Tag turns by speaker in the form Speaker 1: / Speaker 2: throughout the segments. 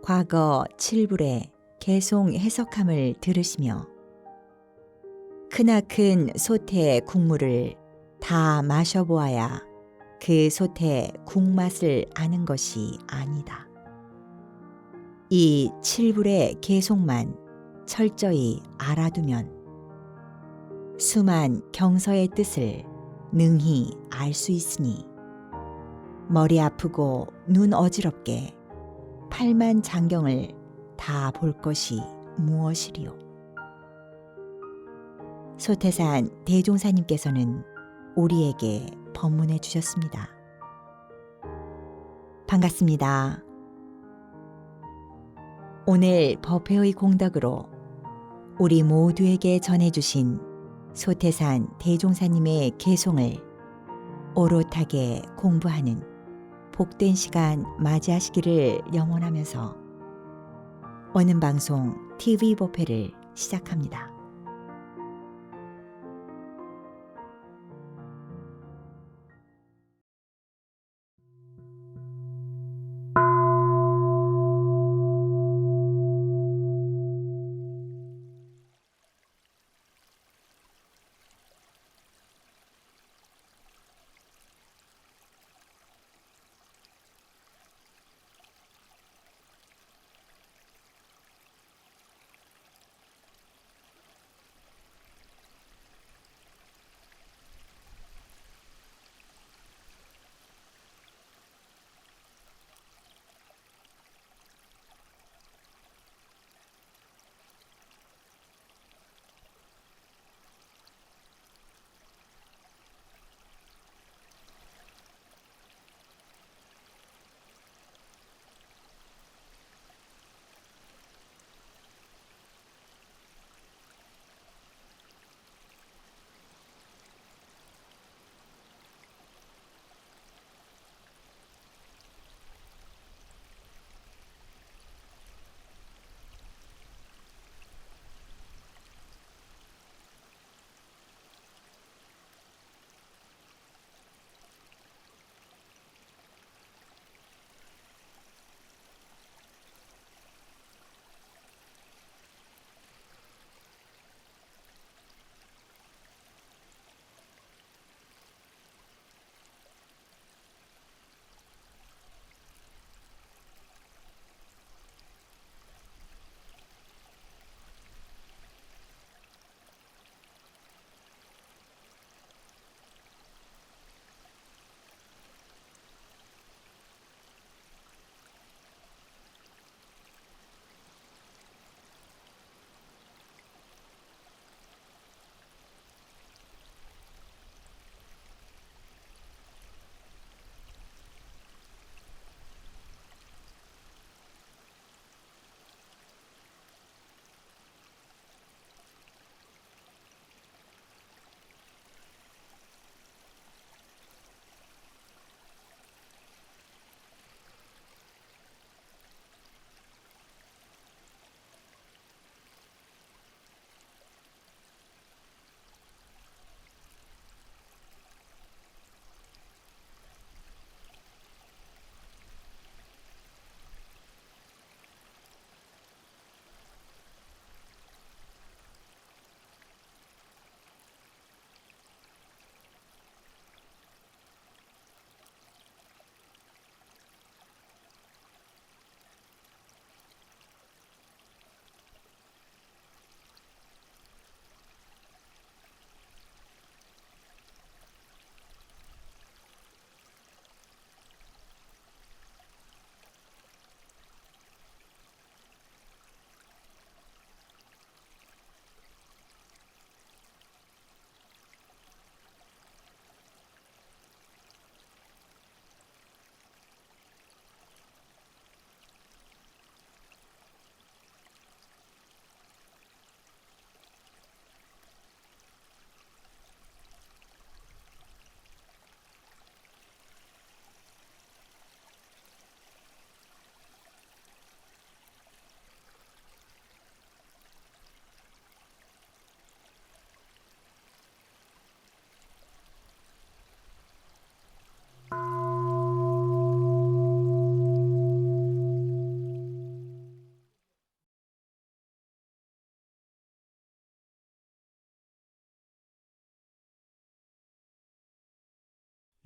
Speaker 1: 과거 7불의 개송 해석함을 들으시며 크나큰 솥의 국물을 다 마셔보아야 그 솥의 국맛을 아는 것이 아니다. 이 7불의 개송만 철저히 알아두면 수만 경서의 뜻을 능히 알 수 있으니 머리 아프고 눈 어지럽게 8만 장경을 다 볼 것이 무엇이리요. 소태산 대종사님께서는 우리에게 법문해 주셨습니다. 반갑습니다. 오늘 법회의 공덕으로 우리 모두에게 전해주신 소태산 대종사님의 개송을 오롯하게 공부하는 복된 시간 맞이하시기를 염원하면서 오는 방송 TV 법회를 시작합니다.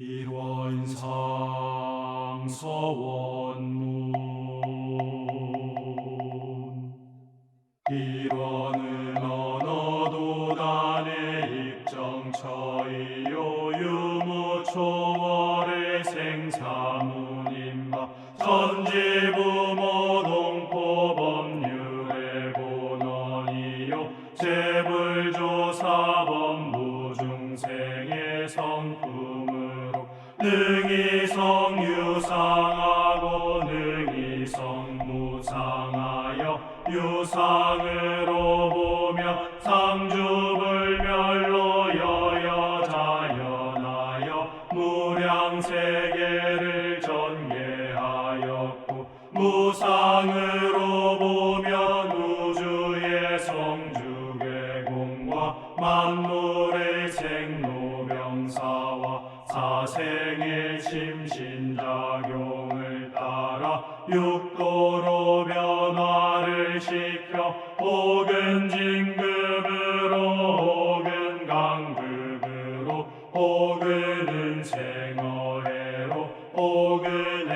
Speaker 2: 일원상 서원문 일원은 언어도 단의 입정처이요 유무초월의 생사문임바 전지부모 동포법률의 본원이요 재불조사법무 중생의 성품으로 능이성 유상하고 능이성 무상하여 유상으로 보며 상주불멸로 여여자연하여 무량세계를 전개하였고 무상으로 보면 우주의 성주계공과 만물의 생로병사와 사생의 심신작용을 따라 육도로 변화를 시켜 혹은 진급으로 혹은 강급으로 혹은 은생어해로 혹은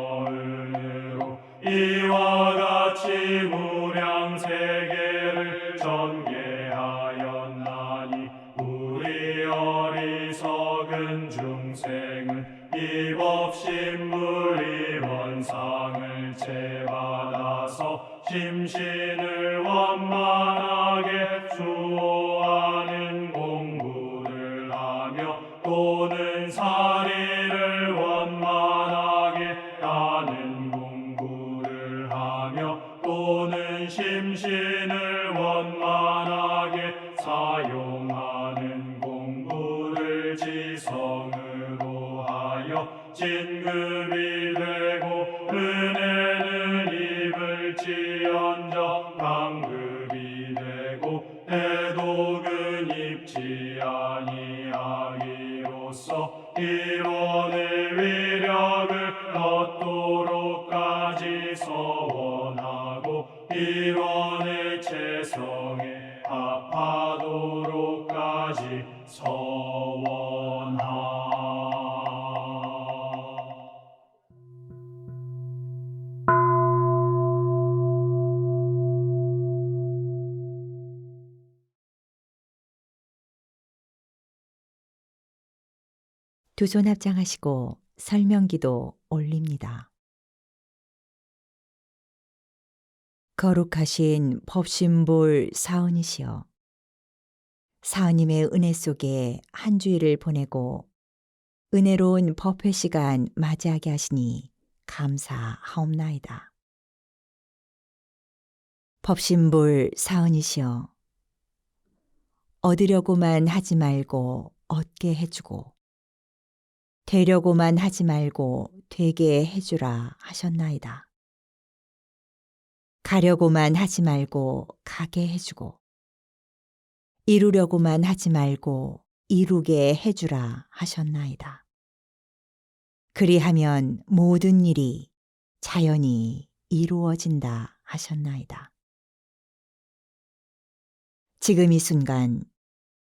Speaker 2: 해생어은으로 이와 같이 무량세계를 전개하였나니 우리 어리석은 중생은 이법신물이 원상을 채받아서 심신을 원만하게 수호하는 공부를 하며 또는 사리를 원만하게 하는 공부를 하며 또는 심신을 원만하게 사용하는 공부를 지성으로 하여 진급이 되고 은혜는 입을지언정 강급이 되고 대독은 입지 아니하기로써 일원의 위력을 얻도록까지 서원하고 일원의 체성에 합하도록까지 서원하.
Speaker 1: 두 손 합장하시고 설명기도 올립니다. 거룩하신 법신볼 사은이시여, 사은님의 은혜 속에 한 주일을 보내고 은혜로운 법회 시간 맞이하게 하시니 감사하옵나이다. 법신볼 사은이시여, 얻으려고만 하지 말고 얻게 해주고 되려고만 하지 말고 되게 해주라 하셨나이다. 가려고만 하지 말고 가게 해주고 이루려고만 하지 말고 이루게 해주라 하셨나이다. 그리하면 모든 일이 자연히 이루어진다 하셨나이다. 지금 이 순간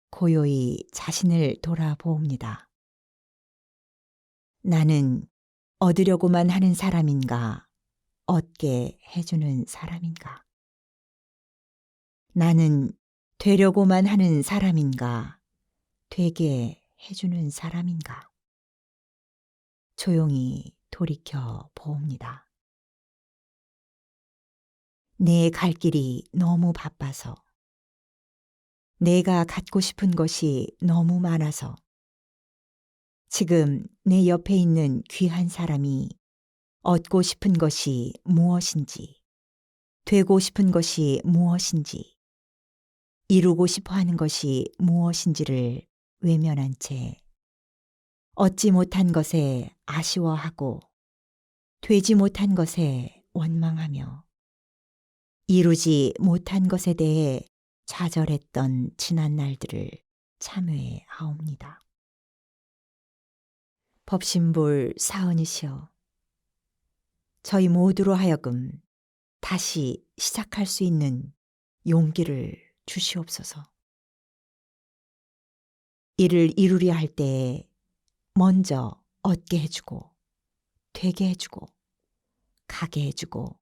Speaker 1: 고요히 자신을 돌아보옵니다. 나는 얻으려고만 하는 사람인가? 얻게 해주는 사람인가? 나는 되려고만 하는 사람인가? 되게 해주는 사람인가? 조용히 돌이켜 보옵니다. 내 갈 길이 너무 바빠서, 내가 갖고 싶은 것이 너무 많아서, 지금 내 옆에 있는 귀한 사람이 얻고 싶은 것이 무엇인지, 되고 싶은 것이 무엇인지, 이루고 싶어 하는 것이 무엇인지를 외면한 채 얻지 못한 것에 아쉬워하고 되지 못한 것에 원망하며 이루지 못한 것에 대해 좌절했던 지난 날들을 참회하옵니다. 법신볼 사은이시여, 저희 모두로 하여금 다시 시작할 수 있는 용기를 주시옵소서. 이를 이루려 할 때에 먼저 얻게 해주고 되게 해주고 가게 해주고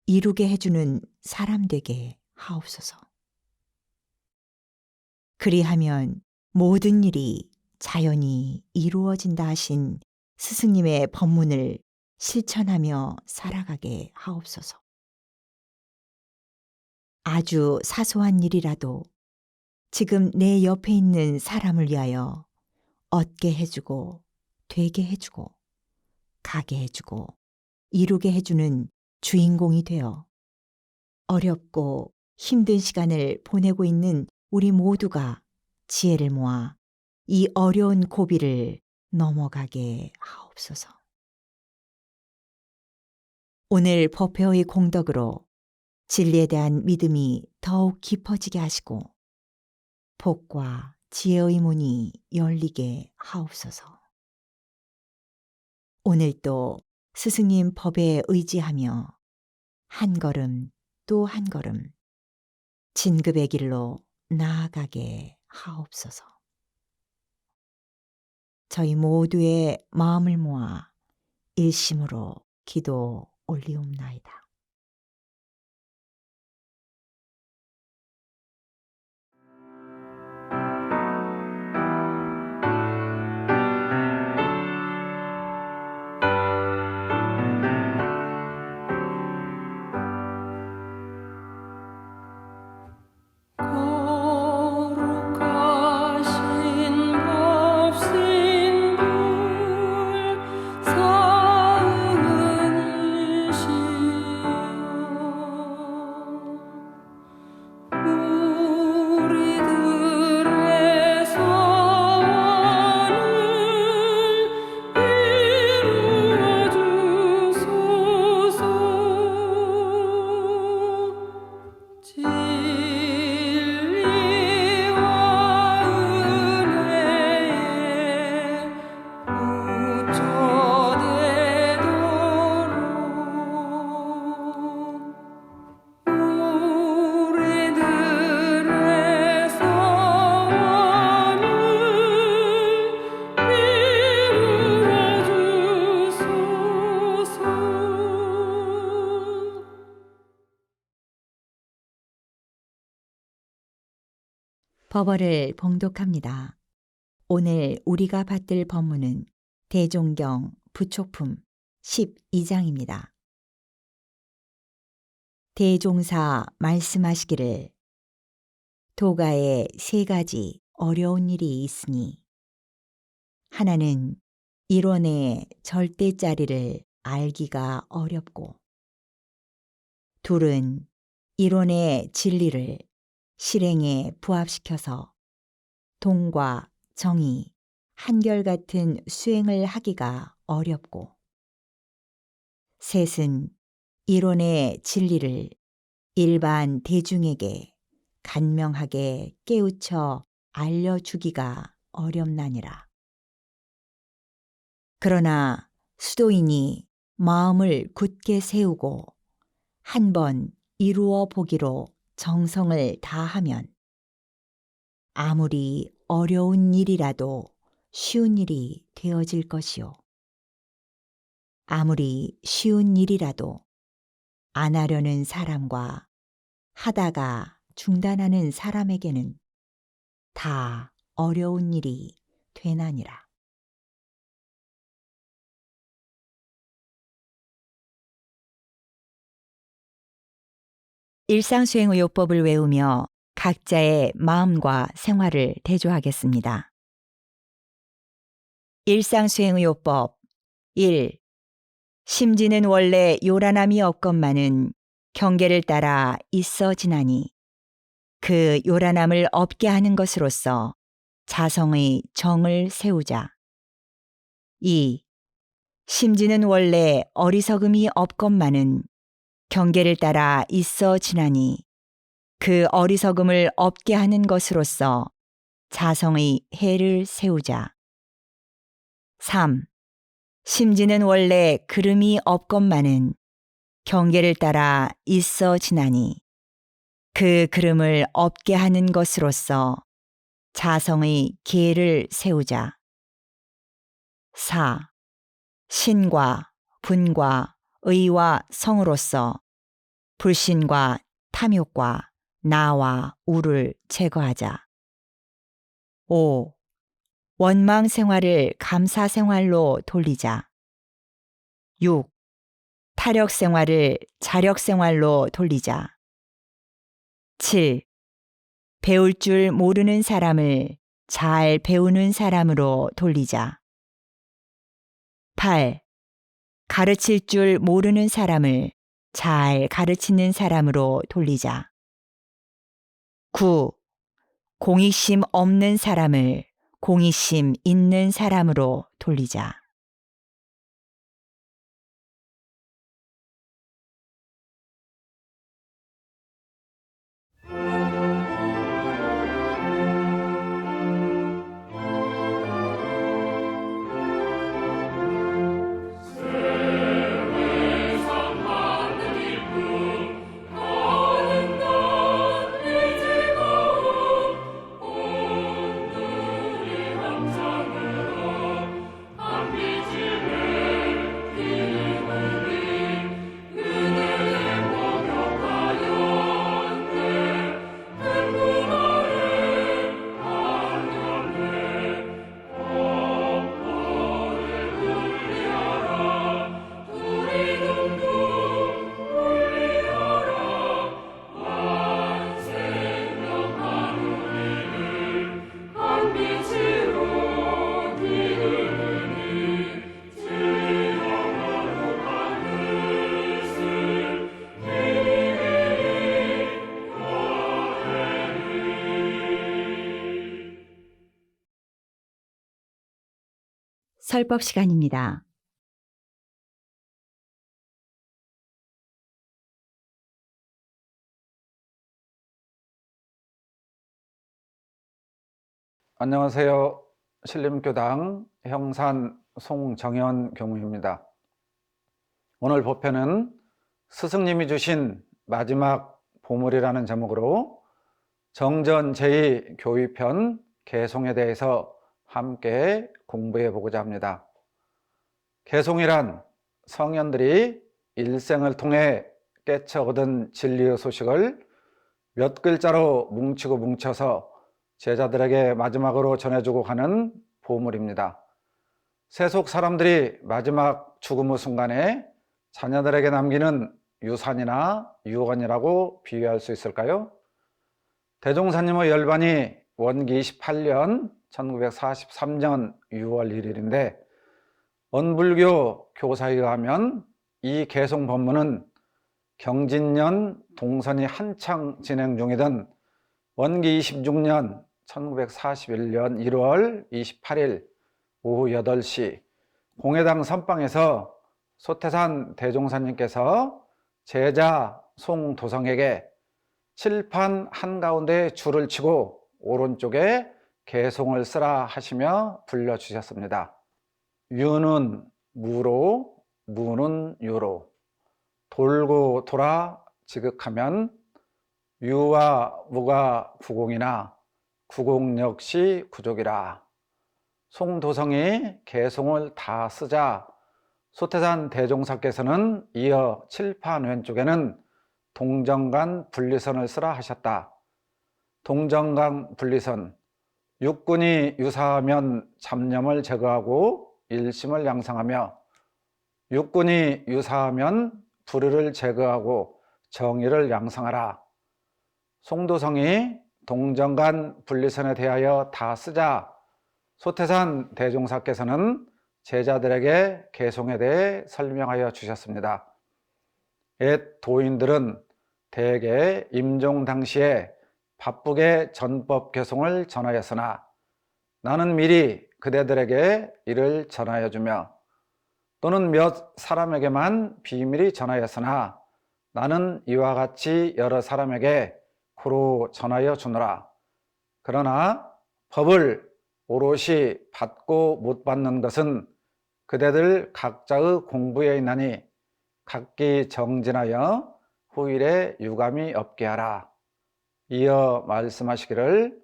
Speaker 1: 이루게 해주는 사람 되게 하옵소서. 그리하면 모든 일이 자연히 이루어진다 하신 스승님의 법문을 실천하며 살아가게 하옵소서. 아주 사소한 일이라도 지금 내 옆에 있는 사람을 위하여 얻게 해주고 되게 해주고 가게 해주고 이루게 해주는 주인공이 되어 어렵고 힘든 시간을 보내고 있는 우리 모두가 지혜를 모아 이 어려운 고비를 넘어가게 하옵소서. 오늘 법회의 공덕으로 진리에 대한 믿음이 더욱 깊어지게 하시고 복과 지혜의 문이 열리게 하옵소서. 오늘도 스승님 법에 의지하며 한 걸음 또 한 걸음 진급의 길로 나아가게 하옵소서. 저희 모두의 마음을 모아 일심으로 기도 올리옵나이다.
Speaker 3: 거룩하신 법신불 사은이시여 우리들의 소원을 이루어 주소서. 진리와 은혜에 무초되도록 우리들의 소원을 이루어 주소서.
Speaker 1: 법어를 봉독합니다. 오늘 우리가 받들 법문은 대종경 부촉품 12장입니다. 대종사 말씀하시기를 도가에 세 가지 어려운 일이 있으니 하나는 일원의 절대짜리를 알기가 어렵고 둘은 일원의 진리를 실행에 부합시켜서 동과 정의, 한결같은 수행을 하기가 어렵고 셋은 이론의 진리를 일반 대중에게 간명하게 깨우쳐 알려주기가 어렵나니라. 그러나 수도인이 마음을 굳게 세우고 한번 이루어 보기로 정성을 다하면 아무리 어려운 일이라도 쉬운 일이 되어질 것이요. 아무리 쉬운 일이라도 안 하려는 사람과 하다가 중단하는 사람에게는 다 어려운 일이 되나니라. 일상수행의요법을 외우며 각자의 마음과 생활을 대조하겠습니다. 일상수행의요법 1. 심지는 원래 요란함이 없건만은 경계를 따라 있어 지나니 그 요란함을 없게 하는 것으로서 자성의 정을 세우자. 2. 심지는 원래 어리석음이 없건만은 경계를 따라 있어 지나니 그 어리석음을 없게 하는 것으로서 자성의 해를 세우자. 3. 심지는 원래 그름이 없건만은 경계를 따라 있어 지나니 그 그름을 없게 하는 것으로서 자성의 계를 세우자. 4. 신과 분과 의와 성으로서 불신과 탐욕과 나와 우를 제거하자. 5. 원망 생활을 감사 생활로 돌리자. 6. 타력 생활을 자력 생활로 돌리자. 7. 배울 줄 모르는 사람을 잘 배우는 사람으로 돌리자. 8. 가르칠 줄 모르는 사람을 잘 가르치는 사람으로 돌리자. 9. 공의심 없는 사람을 공의심 있는 사람으로 돌리자. 설법 시간입니다.
Speaker 4: 안녕하세요. 신림교당 형산 송정현 교무입니다. 오늘 법회는 스승님이 주신 마지막 보물이라는 제목으로 정전 제2교의편 개송에 대해서 함께 공부해 보고자 합니다. 개송이란 성현들이 일생을 통해 깨쳐 얻은 진리의 소식을 몇 글자로 뭉치고 뭉쳐서 제자들에게 마지막으로 전해주고 가는 보물입니다. 세속 사람들이 마지막 죽음의 순간에 자녀들에게 남기는 유산이나 유언이라고 비유할 수 있을까요? 대종사님의 열반이 원기 28년 1943년 6월 1일인데 원불교 교사에 의하면 이 개송 법문은 경진년 동선이 한창 진행 중이던 원기 26년 1941년 1월 28일 오후 8시 공회당 선방에서 소태산 대종사님께서 제자 송도성에게 칠판 한가운데 줄을 치고 오른쪽에 개송을 쓰라 하시며 불려주셨습니다. 유는 무로, 무는 유로. 돌고 돌아 지극하면 유와 무가 구공이나 구공 역시 구족이라. 송도성이 개송을 다 쓰자 소태산 대종사께서는 이어 칠판 왼쪽에는 동정간 분리선을 쓰라 하셨다. 동정간 분리선, 육군이 유사하면 잡념을 제거하고 일심을 양성하며 육군이 유사하면 불의를 제거하고 정의를 양성하라. 송도성이 동정간 분리선에 대하여 다 쓰자 소태산 대종사께서는 제자들에게 개송에 대해 설명하여 주셨습니다. 옛 도인들은 대개 임종 당시에 바쁘게 전법 개송을 전하였으나 나는 미리 그대들에게 이를 전하여 주며 또는 몇 사람에게만 비밀히 전하였으나 나는 이와 같이 여러 사람에게 고루 전하여 주노라. 그러나 법을 오롯이 받고 못 받는 것은 그대들 각자의 공부에 있나니 각기 정진하여 후일에 유감이 없게 하라. 이어 말씀하시기를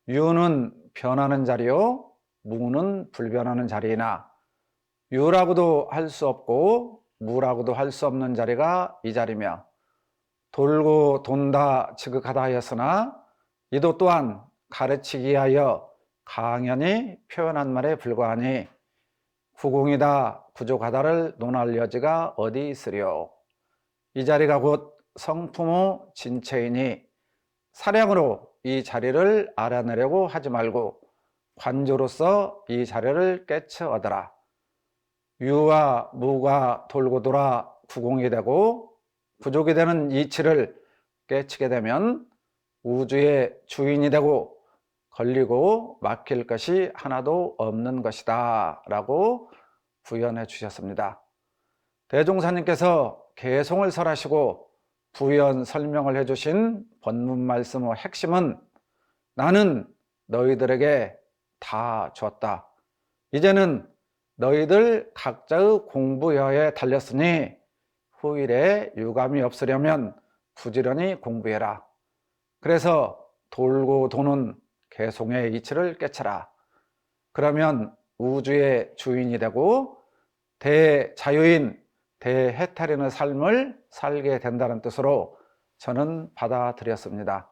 Speaker 4: 유는 변하는 자리요 무는 불변하는 자리이나 유라고도 할 수 없고 무라고도 할 수 없는 자리가 이 자리며, 돌고 돈다 지극하다 하였으나 이도 또한 가르치기 위하여 강연히 표현한 말에 불과하니 구공이다 부족하다를 논할 여지가 어디 있으리요. 이 자리가 곧 성품의 진체이니 사량으로 이 자리를 알아내려고 하지 말고 관조로서 이 자리를 깨쳐 얻어라. 유와 무가 돌고 돌아 구공이 되고 부족이 되는 이치를 깨치게 되면 우주의 주인이 되고 걸리고 막힐 것이 하나도 없는 것이다 라고 부연해 주셨습니다. 대종사님께서 개송을 설하시고 부연 설명을 해주신 본문 말씀의 핵심은 나는 너희들에게 다 줬다. 이제는 너희들 각자의 공부여에 달렸으니 후일에 유감이 없으려면 부지런히 공부해라. 그래서 돌고 도는 개송의 이치를 깨쳐라. 그러면 우주의 주인이 되고 대자유인, 대해탈인의 삶을 살게 된다는 뜻으로 저는 받아들였습니다.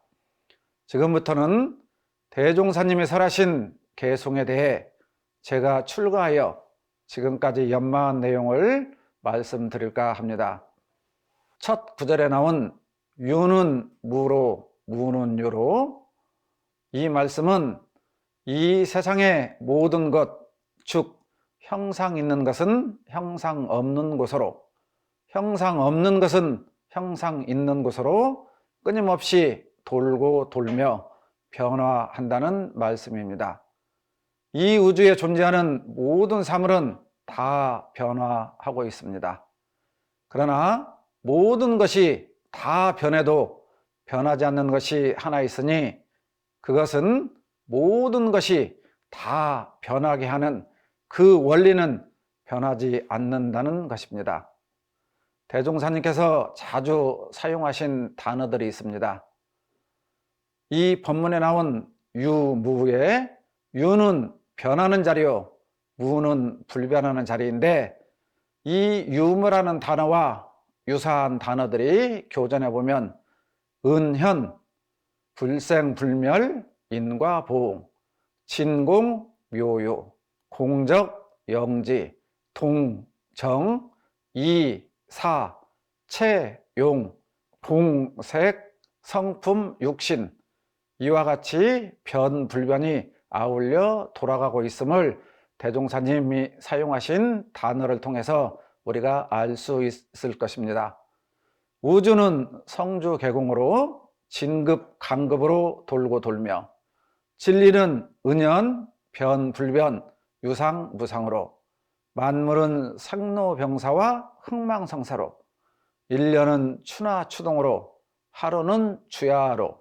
Speaker 4: 지금부터는 대종사님이 설하신 개송에 대해 제가 출가하여 지금까지 연마한 내용을 말씀드릴까 합니다. 첫 구절에 나온 유는 무로 무는 유로, 이 말씀은 이 세상의 모든 것, 즉 형상 있는 것은 형상 없는 곳으로, 형상 없는 것은 형상 있는 곳으로 끊임없이 돌고 돌며 변화한다는 말씀입니다. 이 우주에 존재하는 모든 사물은 다 변화하고 있습니다. 그러나 모든 것이 다 변해도 변하지 않는 것이 하나 있으니 그것은 모든 것이 다 변하게 하는 그 원리는 변하지 않는다는 것입니다. 대종사님께서 자주 사용하신 단어들이 있습니다. 이 본문에 나온 유무에 유는 변하는 자리요, 무는 불변하는 자리인데 이 유무라는 단어와 유사한 단어들이 교전해 보면 은현, 불생불멸, 인과보응, 진공, 묘유, 공적, 영지, 동, 정, 이, 사, 체, 용, 공색, 성품, 육신, 이와 같이 변불변이 아울려 돌아가고 있음을 대종사님이 사용하신 단어를 통해서 우리가 알 수 있을 것입니다. 우주는 성주개공으로 진급, 강급으로 돌고 돌며, 진리는 은연, 변불변, 유상, 무상으로, 만물은 생로병사와 흥망성사로, 일년은 추나 추동으로, 하루는 주야로,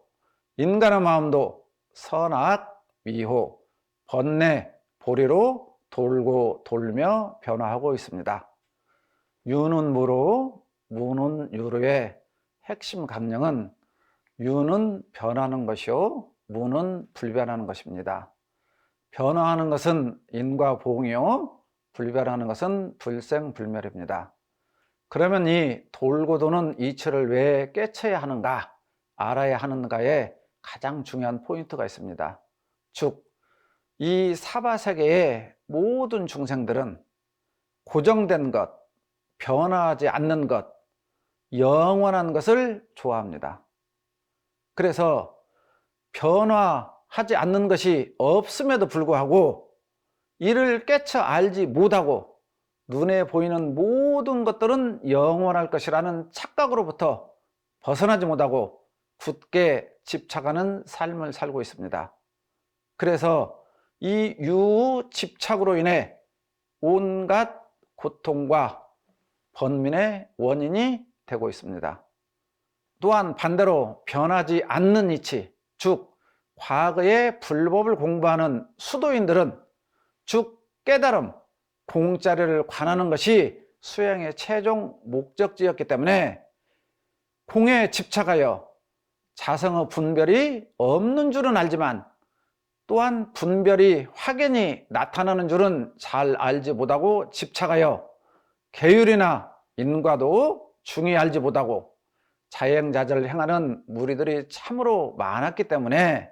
Speaker 4: 인간의 마음도 선악, 미호, 번뇌, 보리로 돌고 돌며 변화하고 있습니다. 유는 무로, 무는 유로의 핵심 강령은 유는 변하는 것이요, 무는 불변하는 것입니다. 변화하는 것은 인과보응이요, 불변하는 것은 불생불멸입니다. 그러면 이 돌고 도는 이치를 왜 깨쳐야 하는가, 알아야 하는가에 가장 중요한 포인트가 있습니다. 즉, 이 사바세계의 모든 중생들은 고정된 것, 변화하지 않는 것, 영원한 것을 좋아합니다. 그래서 변화하지 않는 것이 없음에도 불구하고 이를 깨쳐 알지 못하고 눈에 보이는 모든 것들은 영원할 것이라는 착각으로부터 벗어나지 못하고 굳게 집착하는 삶을 살고 있습니다. 그래서 이 유집착으로 인해 온갖 고통과 번민의 원인이 되고 있습니다. 또한 반대로 변하지 않는 이치, 즉 과거의 불법을 공부하는 수도인들은, 즉 깨달음, 공짜리를 관하는 것이 수행의 최종 목적지였기 때문에 공에 집착하여 자성의 분별이 없는 줄은 알지만 또한 분별이 확연히 나타나는 줄은 잘 알지 못하고 집착하여 계율이나 인과도 중히 알지 못하고 자행자제를 행하는 무리들이 참으로 많았기 때문에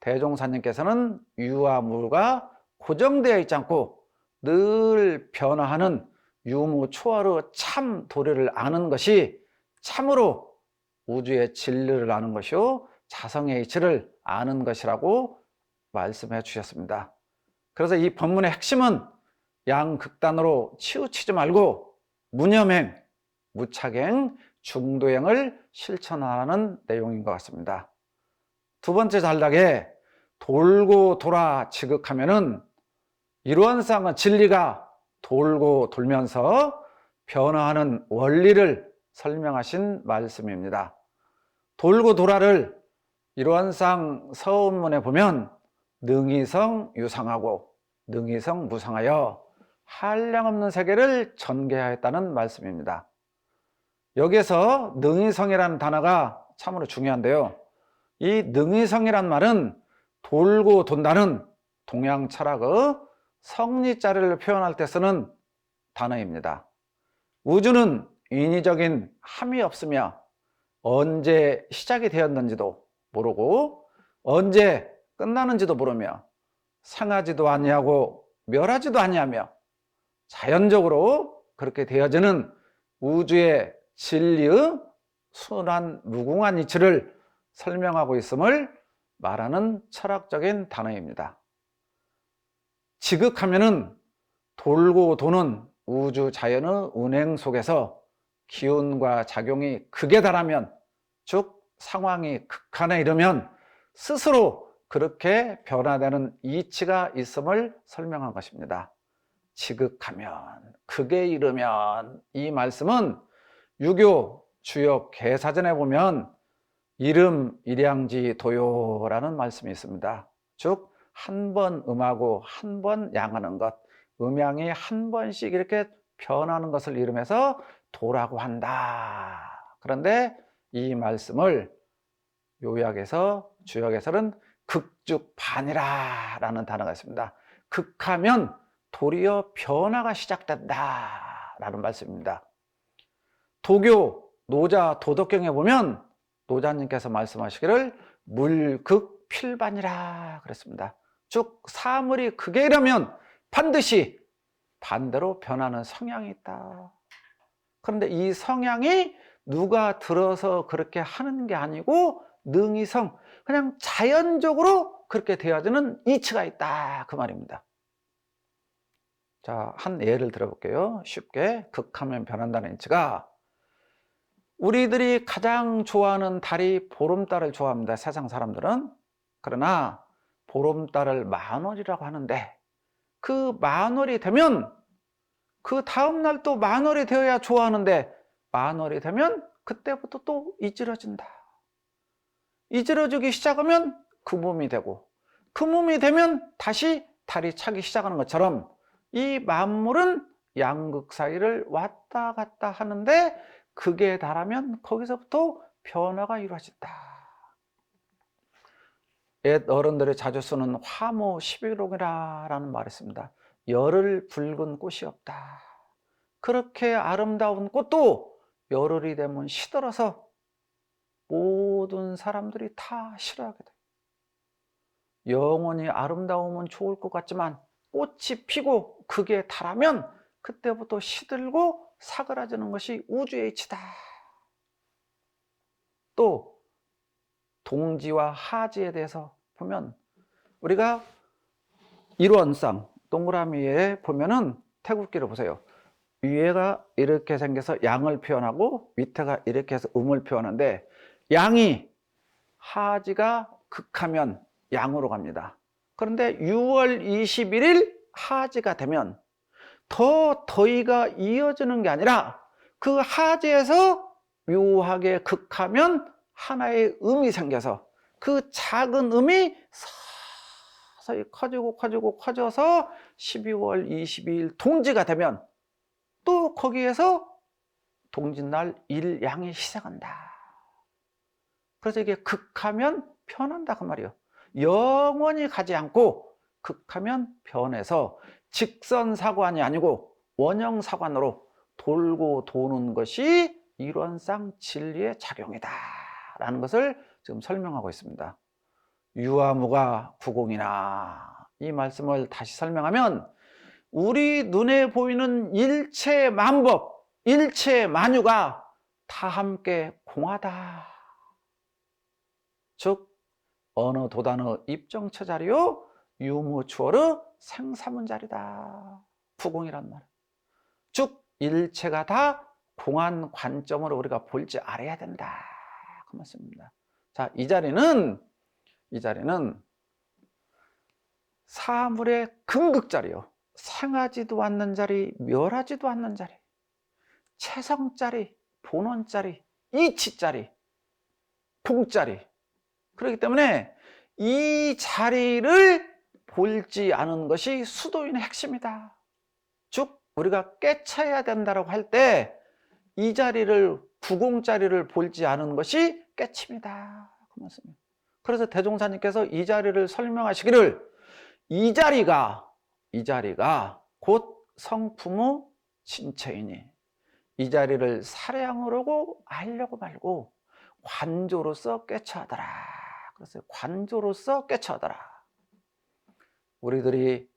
Speaker 4: 대종사님께서는 유와 무가 고정되어 있지 않고 늘 변화하는 유무초월의 참 도리를 아는 것이 참으로 우주의 진리를 아는 것이요 자성의 이치를 아는 것이라고 말씀해 주셨습니다. 그래서 이 법문의 핵심은 양극단으로 치우치지 말고 무념행, 무착행, 중도행을 실천하는 내용인 것 같습니다. 두 번째 잘나게 돌고 돌아 지극하면은 이루언상은 진리가 돌고 돌면서 변화하는 원리를 설명하신 말씀입니다. 돌고 돌아를 이루언상 서운문에 보면 능이성 유상하고 능이성 무상하여 한량없는 세계를 전개하였다는 말씀입니다. 여기에서 능이성이라는 단어가 참으로 중요한데요. 이 능이성이란 말은 돌고 돈다는 동양 철학의 성리자리를 표현할 때 쓰는 단어입니다. 우주는 인위적인 함이 없으며 언제 시작이 되었는지도 모르고 언제 끝나는지도 모르며 상하지도 아니하고 멸하지도 아니하며 자연적으로 그렇게 되어지는 우주의 진리의 순한 무궁한 이치를 설명하고 있음을 말하는 철학적인 단어입니다. 지극하면은 돌고 도는 우주 자연의 운행 속에서 기운과 작용이 극에 달하면, 즉 상황이 극한에 이르면 스스로 그렇게 변화되는 이치가 있음을 설명한 것입니다. 지극하면, 극에 이르면, 이 말씀은 유교 주역 개사전에 보면 이름 일양지 도요라는 말씀이 있습니다. 즉 한 번 음하고 한 번 양하는 것, 음양이 한 번씩 이렇게 변하는 것을 이름해서 도라고 한다. 그런데 이 말씀을 요약해서 주역에서는 극죽반이라 라는 단어가 있습니다. 극하면 도리어 변화가 시작된다 라는 말씀입니다. 도교 노자 도덕경에 보면 노자님께서 말씀하시기를 물극필반이라 그랬습니다. 즉 사물이 극에 이르면 반드시 반대로 변하는 성향이 있다. 그런데 이 성향이 누가 들어서 그렇게 하는 게 아니고 능이성, 그냥 자연적으로 그렇게 되어지는 이치가 있다, 그 말입니다. 자, 한 예를 들어볼게요. 쉽게. 극하면 변한다는 이치가, 우리들이 가장 좋아하는 달이 보름달을 좋아합니다, 세상 사람들은. 그러나 보름달을 만월이라고 하는데 그 만월이 되면 그 다음날 또 만월이 되어야 좋아하는데 만월이 되면 그때부터 또 이질어진다. 이질어지기 시작하면 금음이 되고 금음이 되면 다시 달이 차기 시작하는 것처럼 이 만물은 양극 사이를 왔다 갔다 하는데 극에 달하면 거기서부터 변화가 이루어진다. 옛 어른들이 자주 쓰는 화모 11호라는 말이 있습니다. 열흘 붉은 꽃이 없다. 그렇게 아름다운 꽃도 열흘이 되면 시들어서 모든 사람들이 다 싫어하게 돼요. 영원히 아름다우면 좋을 것 같지만 꽃이 피고 극에 달하면 그때부터 시들고 사그라지는 것이 우주의 이치다. 또 동지와 하지에 대해서 보면 우리가 일원상 동그라미에 보면은 태극기를 보세요. 위에가 이렇게 생겨서 양을 표현하고 밑에가 이렇게 해서 음을 표현하는데, 양이 하지가 극하면 양으로 갑니다. 그런데 6월 21일 하지가 되면 더 더위가 이어지는 게 아니라 그 하지에서 묘하게 극하면 하나의 음이 생겨서 그 작은 음이 서서히 커져서 12월 22일 동지가 되면 또 거기에서 동짓날 일양이 시작한다. 그래서 이게 극하면 변한다 그 말이에요. 영원히 가지 않고 극하면 변해서 직선사관이 아니고 원형사관으로 돌고 도는 것이 일원상 진리의 작용이다 라는 것을 지금 설명하고 있습니다. 유아무가 구공이나, 이 말씀을 다시 설명하면 우리 눈에 보이는 일체 만법, 일체 만유가 다 함께 공하다. 즉 어느 도단의 입정처 자리요 유무추월의 생사문자리다. 부공이란 말. 즉 일체가 다 공한 관점으로 우리가 볼 줄 알아야 된다. 그 말씀입니다. 자, 이 자리는 사물의 근극자리요. 생하지도 않는 자리, 멸하지도 않는 자리, 체성자리, 본원자리, 이치자리, 공자리. 그렇기 때문에 이 자리를 볼지 않은 것이 수도인의 핵심이다. 즉 우리가 깨쳐야 된다고 할 때 이 자리를, 구공자리를 볼지 않은 것이 깨침이다. 그 말씀입니다. 그래서 대종사님께서 이 자리를 설명하시기를 이 자리가 곧 성품의 진체이니 이 자리를 사량으로 알려고 말고 관조로서 깨쳐하더라. 그래서 관조로서 깨쳐하더라. 우리들이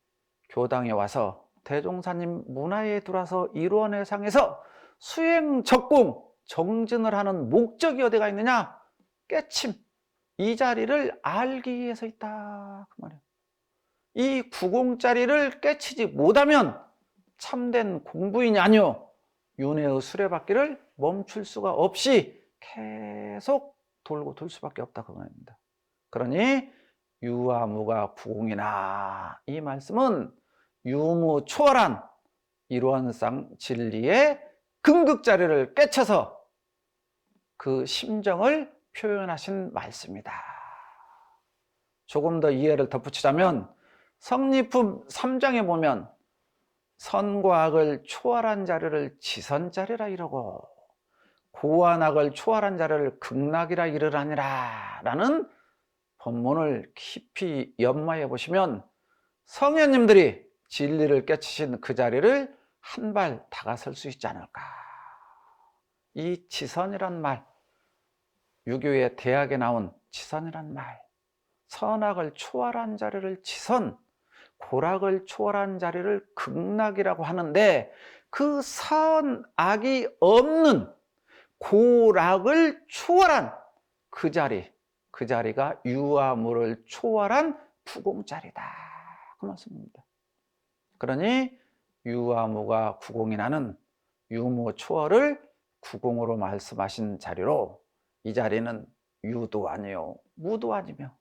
Speaker 4: 교당에 와서 대종사님 문화에 들어와서 일원회상에서 수행 적공 정진을 하는 목적이 어디가 있느냐? 깨침. 이 자리를 알기 위해서 있다. 그 말이에요. 이 구공자리를 깨치지 못하면 참된 공부인이 아니요 윤회의 수레바퀴를 멈출 수가 없이 계속 돌고 돌 수밖에 없다. 그 말입니다. 그러니 유아무가 구공이나, 이 말씀은 유무 초월한 일원상 진리의 근극자리를 깨쳐서 그 심정을 표현하신 말씀이다. 조금 더 이해를 덧붙이자면 성리품 3장에 보면 선과 악을 초월한 자리를 지선자리라 이러고 고와 악을 초월한 자리를 극락이라 이르라니라 라는 본문을 깊이 연마해 보시면 성현님들이 진리를 깨치신 그 자리를 한 발 다가설 수 있지 않을까. 이 지선이란 말, 유교의 대학에 나온 지선이란 말, 선악을 초월한 자리를 지선, 고락을 초월한 자리를 극락이라고 하는데 그 선악이 없는 고락을 초월한 그 자리가 유아무를 초월한 부공자리다. 그 말씀입니다. 그러니 유아무가 구공이라는 유무 초월을 구공으로 말씀하신 자리로 이 자리는 유도 아니요 무도 아니며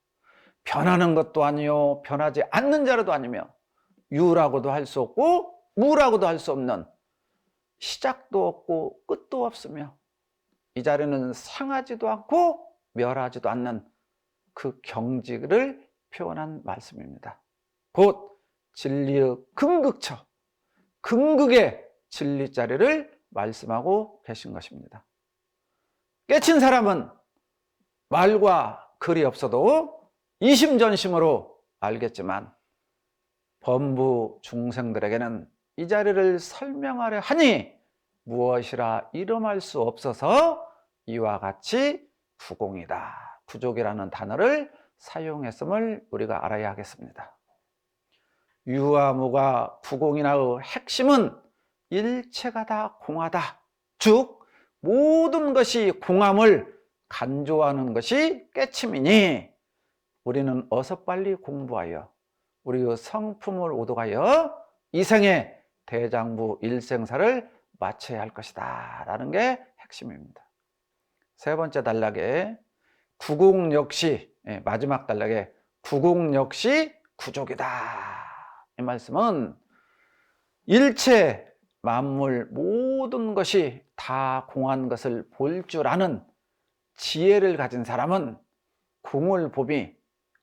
Speaker 4: 변하는 것도 아니요 변하지 않는 자리도 아니며 유라고도 할 수 없고 무라고도 할 수 없는 시작도 없고 끝도 없으며 이 자리는 상하지도 않고 멸하지도 않는 그 경지를 표현한 말씀입니다. 곧 진리의 근극처, 근극의 진리 자리를 말씀하고 계신 것입니다. 깨친 사람은 말과 글이 없어도 이심전심으로 알겠지만 범부 중생들에게는 이 자리를 설명하려 하니 무엇이라 이름할 수 없어서 이와 같이 구공이다, 구족이라는 단어를 사용했음을 우리가 알아야 하겠습니다. 유아무가 구공이나의 핵심은 일체가 다 공하다. 즉 모든 것이 공함을 간조하는 것이 깨침이니 우리는 어서 빨리 공부하여 우리의 성품을 오독하여 이생의 대장부 일생사를 마쳐야 할 것이다 라는 게 핵심입니다. 세 번째 단락에 구공 역시, 마지막 단락에 구공 역시 구족이다. 이 말씀은 일체 만물 모든 것이 다 공한 것을 볼 줄 아는 지혜를 가진 사람은 공을 보미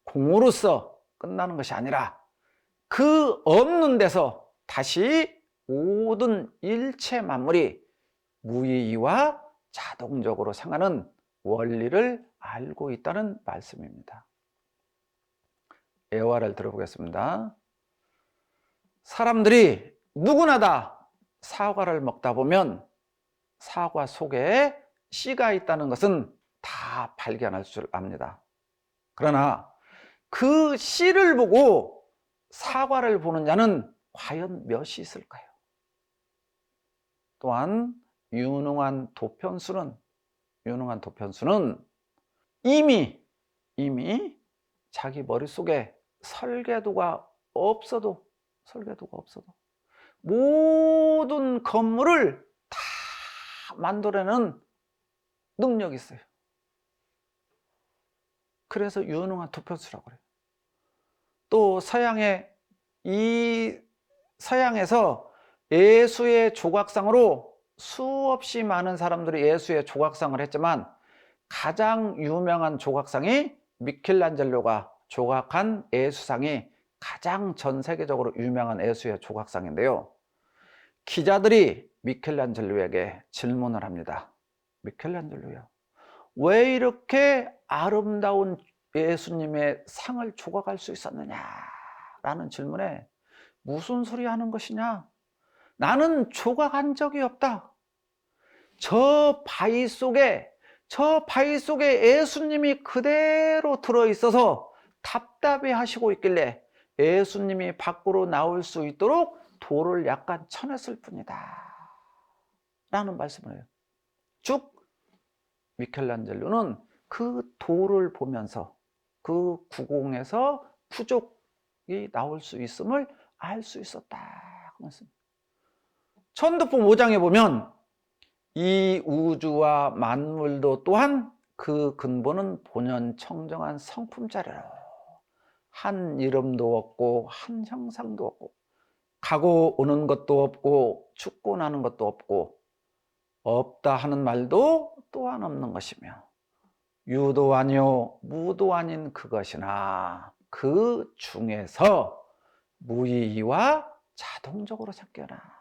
Speaker 4: 공으로서 끝나는 것이 아니라 그 없는 데서 다시 모든 일체 만물이 무의와 자동적으로 생하는 원리를 알고 있다는 말씀입니다. 애화를 들어보겠습니다. 사람들이 누구나 다 사과를 먹다 보면 사과 속에 씨가 있다는 것은 다 발견할 줄 압니다. 그러나 그 씨를 보고 사과를 보는 자는 과연 몇이 있을까요? 또한 유능한 도편수는 이미 자기 머릿속에 설계도가 없어도 모든 건물을 다 만들어내는 능력이 있어요. 그래서 유능한 도편수라고 그래요. 또 서양에서 예수의 조각상으로 수없이 많은 사람들이 예수의 조각상을 했지만 가장 유명한 조각상이 미켈란젤로가 조각한 예수상이 가장 전 세계적으로 유명한 예수의 조각상인데요. 기자들이 미켈란젤로에게 질문을 합니다. 미켈란젤로야, 왜 이렇게 아름다운 예수님의 상을 조각할 수 있었느냐? 라는 질문에 무슨 소리 하는 것이냐? 나는 조각한 적이 없다. 저 바위 속에 예수님이 그대로 들어있어서 답답해 하시고 있길래 예수님이 밖으로 나올 수 있도록 돌을 약간 쳐냈을 뿐이다. 라는 말씀을 해요. 쭉 미켈란젤로는 그 돌을 보면서 그 구공에서 부족이 나올 수 있음을 알 수 있었다. 천도품 5장에 보면 이 우주와 만물도 또한 그 근본은 본연 청정한 성품자리로 한 이름도 없고 한 형상도 없고 가고 오는 것도 없고 죽고 나는 것도 없고 없다 하는 말도 또한 없는 것이며 유도 아니요 무도 아닌 그것이나 그 중에서 무의와 자동적으로 생겨나.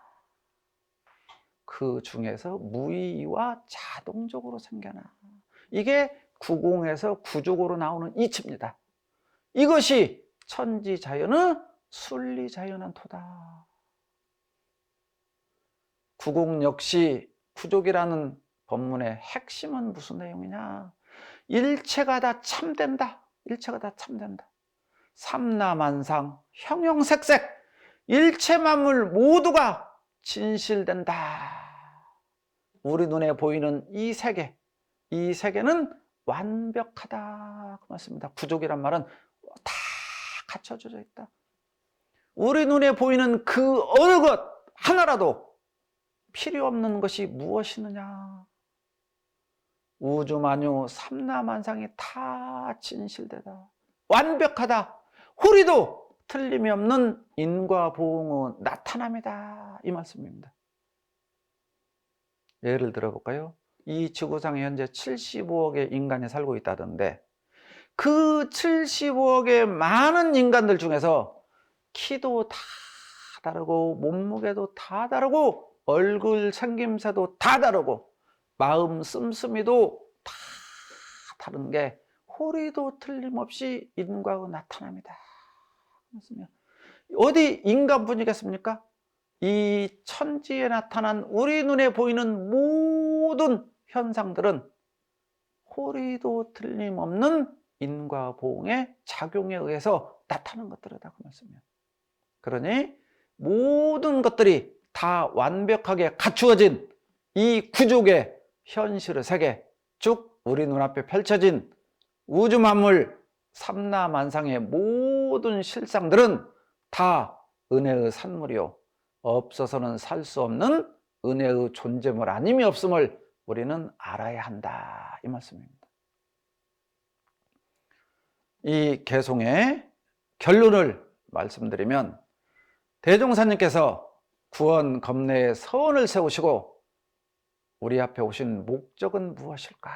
Speaker 4: 그 중에서 무의와 자동적으로 생겨나. 이게 구공에서 구족으로 나오는 이치입니다. 이것이 천지자연의 순리자연한 토다. 구공 역시 구족이라는 법문의 핵심은 무슨 내용이냐? 일체가 다 참된다. 삼라만상, 형형색색, 일체 만물 모두가 진실된다. 우리 눈에 보이는 이 세계는 완벽하다. 그 말씀입니다. 구족이란 말은 다 갖춰져 있다. 우리 눈에 보이는 그 어느 것 하나라도 필요 없는 것이 무엇이느냐? 우주만유 삼라만상이 다 진실되다. 완벽하다. 우리도 틀림이 없는 인과 보응의 나타남이다. 이 말씀입니다. 예를 들어볼까요? 이 지구상에 현재 75억의 인간이 살고 있다던데 그 75억의 많은 인간들 중에서 키도 다 다르고 몸무게도 다 다르고 얼굴 생김새도 다 다르고 마음 씀씀이도 다 다른 게 우리도 틀림없이 인과의 나타납니다. 어디 인간뿐이겠습니까? 이 천지에 나타난 우리 눈에 보이는 모든 현상들은 우리도 틀림없는 인과 보응의 작용에 의해서 나타난 것들이다. 그 말씀이에요. 그러니 모든 것들이 다 완벽하게 갖추어진 이 구족의 현실의 세계, 쭉 우리 눈앞에 펼쳐진 우주 만물 삼라만상의 모든 실상들은 다 은혜의 산물이요 없어서는 살 수 없는 은혜의 존재물 아님이 없음을 우리는 알아야 한다. 이 말씀입니다. 이 개송의 결론을 말씀드리면 대종사님께서 구원 검내의 서원을 세우시고 우리 앞에 오신 목적은 무엇일까?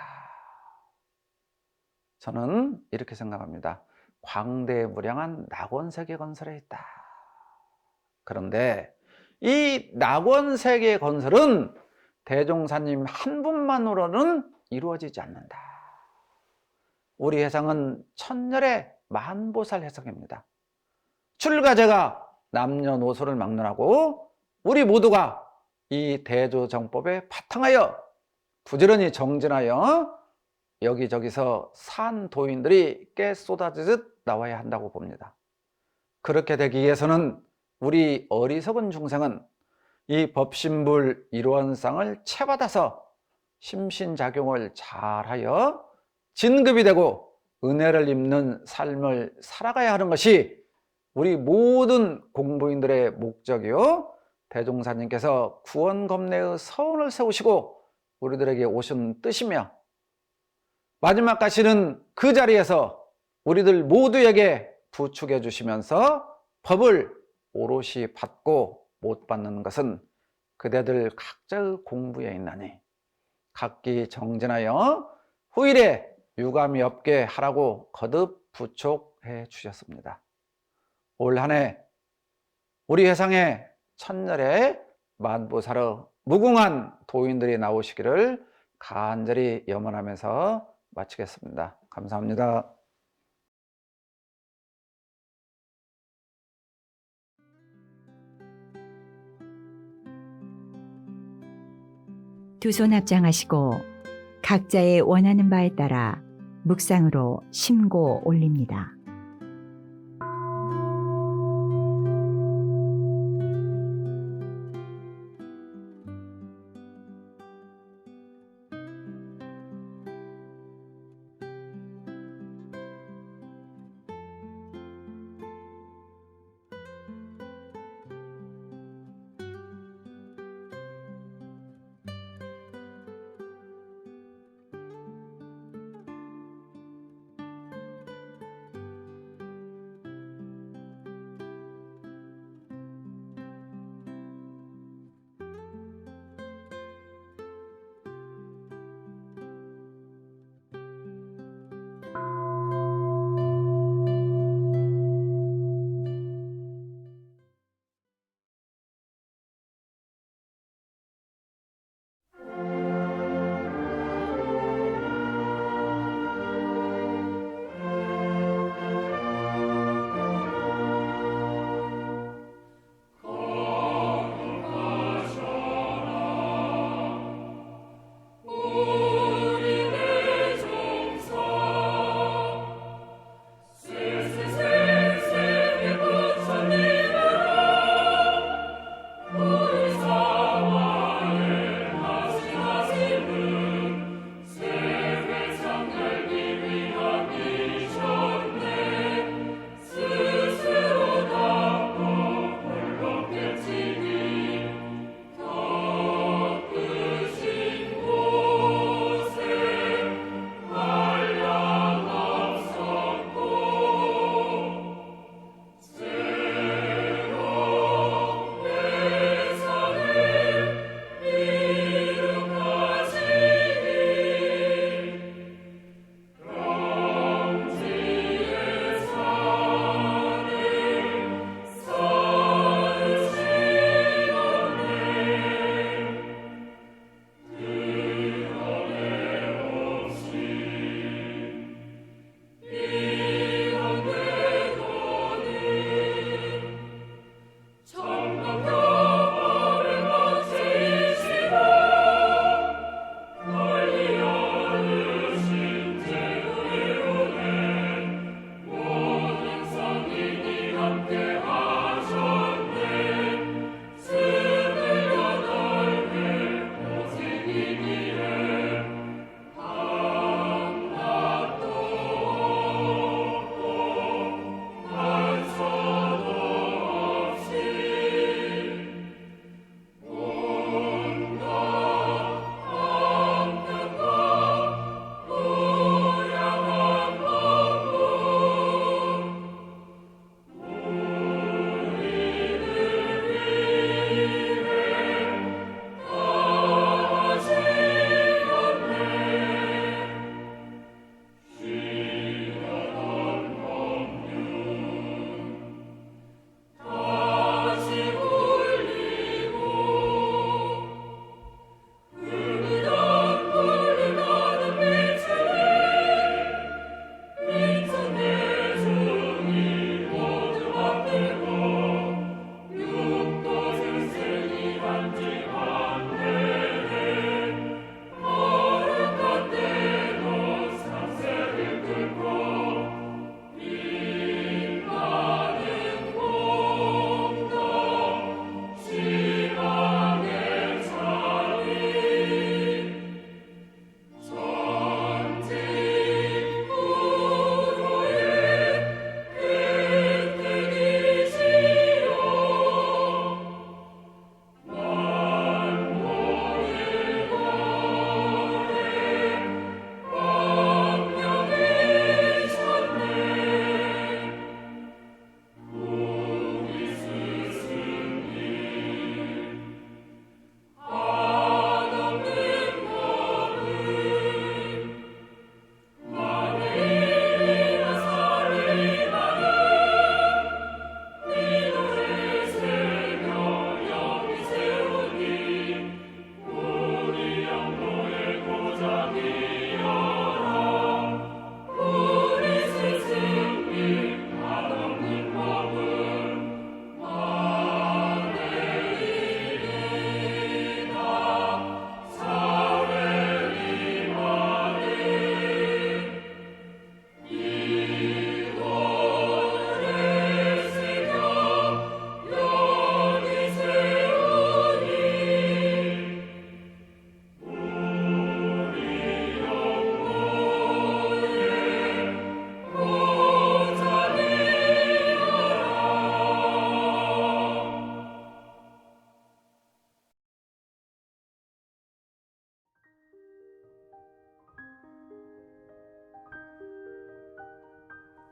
Speaker 4: 저는 이렇게 생각합니다. 광대무량한 낙원세계 건설에 있다. 그런데 이 낙원세계 건설은 대종사님 한 분만으로는 이루어지지 않는다. 우리 회상은 천년의 만보살 해석입니다. 출가제가 남녀노소를 막론하고 우리 모두가 이 대조정법에 바탕하여 부지런히 정진하여 여기저기서 산도인들이 깨 쏟아지듯 나와야 한다고 봅니다. 그렇게 되기 위해서는 우리 어리석은 중생은 이 법신불 일원상을 채받아서 심신작용을 잘하여 진급이 되고 은혜를 입는 삶을 살아가야 하는 것이 우리 모든 공부인들의 목적이요, 대종사님께서 구원검례의 서원을 세우시고 우리들에게 오신 뜻이며, 마지막까지는 그 자리에서 우리들 모두에게 부축해 주시면서 법을 오롯이 받고 못 받는 것은 그대들 각자의 공부에 있나니 각기 정진하여 후일에 유감이 없게 하라고 거듭 부촉해 주셨습니다. 올 한 해 우리 회상에 천렬의 만보살의 무궁한 도인들이 나오시기를 간절히 염원하면서 마치겠습니다. 감사합니다.
Speaker 1: 두 손 합장하시고 각자의 원하는 바에 따라 묵상으로 심고 올립니다.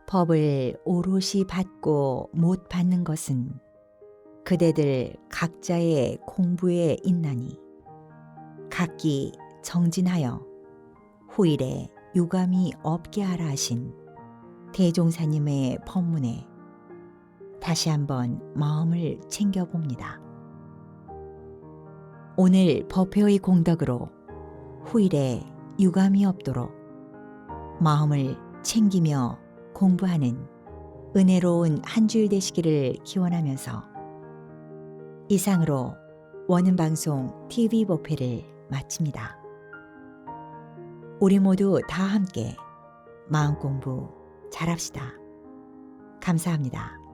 Speaker 1: 법을 오롯이 받고 못 받는 것은 그대들 각자의 공부에 있나니 각기 정진하여 후일에 유감이 없게 하라 하신 대종사님의 법문에 다시 한번 마음을 챙겨봅니다. 오늘 법회의 공덕으로 후일에 유감이 없도록 마음을 챙기며 공부하는 은혜로운 한 주일 되시기를 기원하면서 이상으로 원음방송 TV 법회를 마칩니다. 우리 모두 다 함께 마음 공부 잘합시다. 감사합니다.